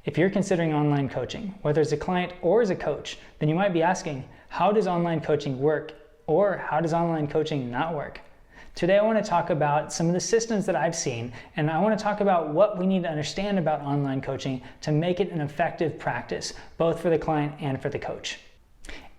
If you're considering online coaching, whether as a client or as a coach, then you might be asking, how does online coaching work? Or how does online coaching not work? Today I want to talk about some of the systems that I've seen, and I want to talk about what we need to understand about online coaching to make it an effective practice, both for the client and for the coach.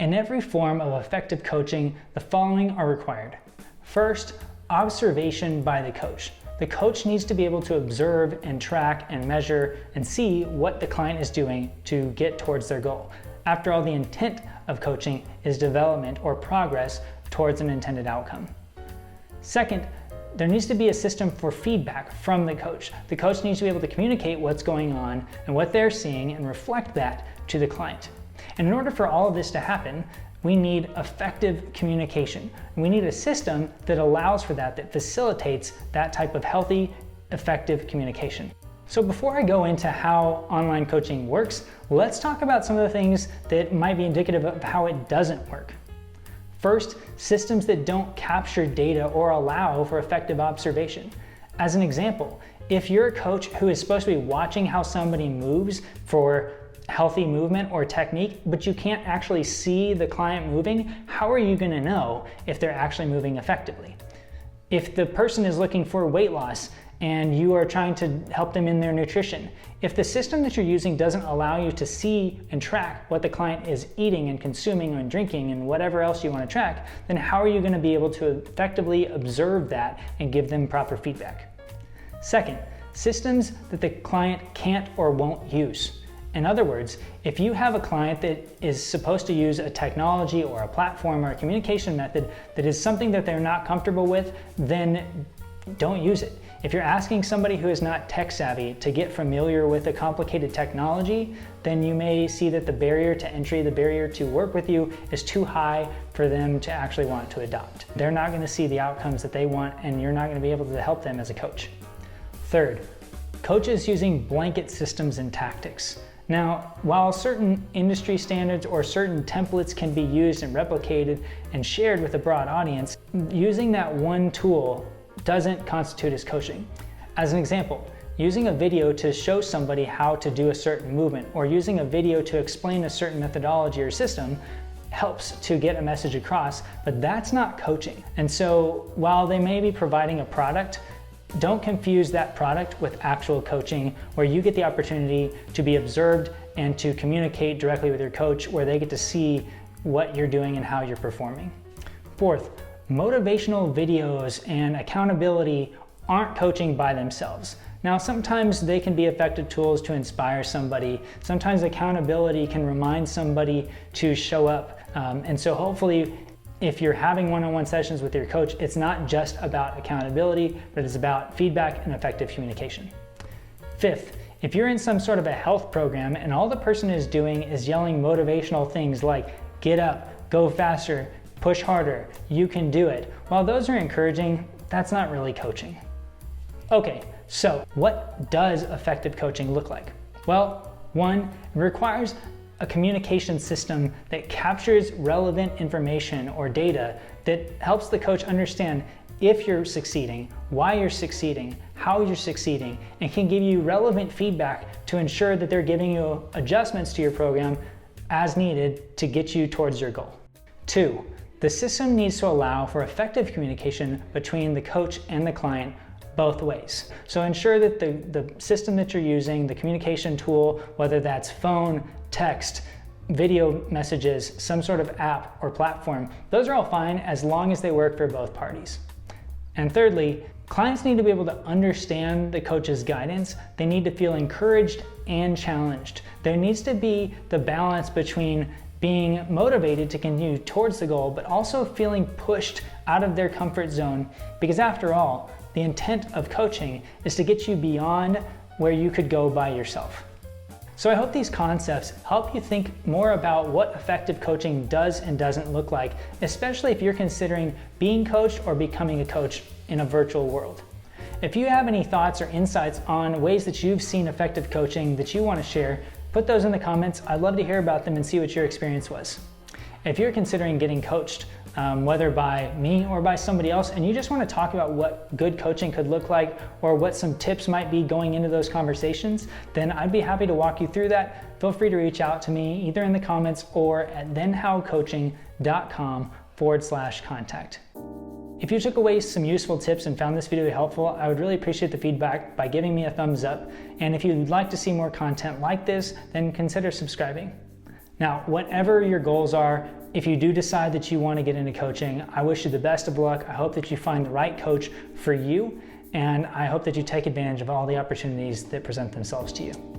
In every form of effective coaching, the following are required. First, observation by the coach. The coach needs to be able to observe and track and measure and see what the client is doing to get towards their goal. After all, the intent of coaching is development or progress towards an intended outcome. Second, there needs to be a system for feedback from the coach. The coach needs to be able to communicate what's going on and what they're seeing and reflect that to the client. And in order for all of this to happen, we need effective communication. We need a system that allows for that, that facilitates that type of healthy, effective communication. So before I go into how online coaching works, let's talk about some of the things that might be indicative of how it doesn't work. First, systems that don't capture data or allow for effective observation. As an example, if you're a coach who is supposed to be watching how somebody moves for healthy movement or technique, but you can't actually see the client moving, how are you going to know if they're actually moving effectively? If the person is looking for weight loss and you are trying to help them in their nutrition, if the system that you're using doesn't allow you to see and track what the client is eating and consuming and drinking and whatever else you want to track, then how are you going to be able to effectively observe that and give them proper feedback? Second, systems that the client can't or won't use. In other words, if you have a client that is supposed to use a technology or a platform or a communication method that is something that they're not comfortable with, then don't use it. If you're asking somebody who is not tech savvy to get familiar with a complicated technology, then you may see that the barrier to entry, the barrier to work with you is too high for them to actually want to adopt. They're not going to see the outcomes that they want, and you're not going to be able to help them as a coach. Third, coaches using blanket systems and tactics. Now, while certain industry standards or certain templates can be used and replicated and shared with a broad audience, using that one tool doesn't constitute as coaching. As an example, using a video to show somebody how to do a certain movement or using a video to explain a certain methodology or system helps to get a message across, but that's not coaching. And so while they may be providing a product, don't confuse that product with actual coaching where you get the opportunity to be observed and to communicate directly with your coach where they get to see what you're doing and how you're performing. Fourth, motivational videos and accountability aren't coaching by themselves. Now, sometimes they can be effective tools to inspire somebody. Sometimes accountability can remind somebody to show up. And so hopefully, if you're having one-on-one sessions with your coach, it's not just about accountability, but it's about feedback and effective communication. Fifth, if you're in some sort of a health program and all the person is doing is yelling motivational things like, get up, go faster, push harder, you can do it, while those are encouraging, that's not really coaching. Okay, so what does effective coaching look like? Well, one, it requires a communication system that captures relevant information or data that helps the coach understand if you're succeeding, why you're succeeding, how you're succeeding, and can give you relevant feedback to ensure that they're giving you adjustments to your program as needed to get you towards your goal. Two, the system needs to allow for effective communication between the coach and the client both ways. So ensure that the system that you're using, the communication tool, whether that's phone, text, video messages, some sort of app or platform, those are all fine as long as they work for both parties. And thirdly, clients need to be able to understand the coach's guidance. They need to feel encouraged and challenged. There needs to be the balance between being motivated to continue towards the goal, but also feeling pushed out of their comfort zone, because after all, the intent of coaching is to get you beyond where you could go by yourself. So I hope these concepts help you think more about what effective coaching does and doesn't look like, especially if you're considering being coached or becoming a coach in a virtual world. If you have any thoughts or insights on ways that you've seen effective coaching that you want to share, put those in the comments. I'd love to hear about them and see what your experience was. If you're considering getting coached, whether by me or by somebody else, and you just want to talk about what good coaching could look like or what some tips might be going into those conversations, then I'd be happy to walk you through that. Feel free to reach out to me either in the comments or at thenhowcoaching.com/contact. If you took away some useful tips and found this video helpful, I would really appreciate the feedback by giving me a thumbs up. And if you'd like to see more content like this, then consider subscribing. Now, whatever your goals are, if you do decide that you want to get into coaching, I wish you the best of luck. I hope that you find the right coach for you, and I hope that you take advantage of all the opportunities that present themselves to you.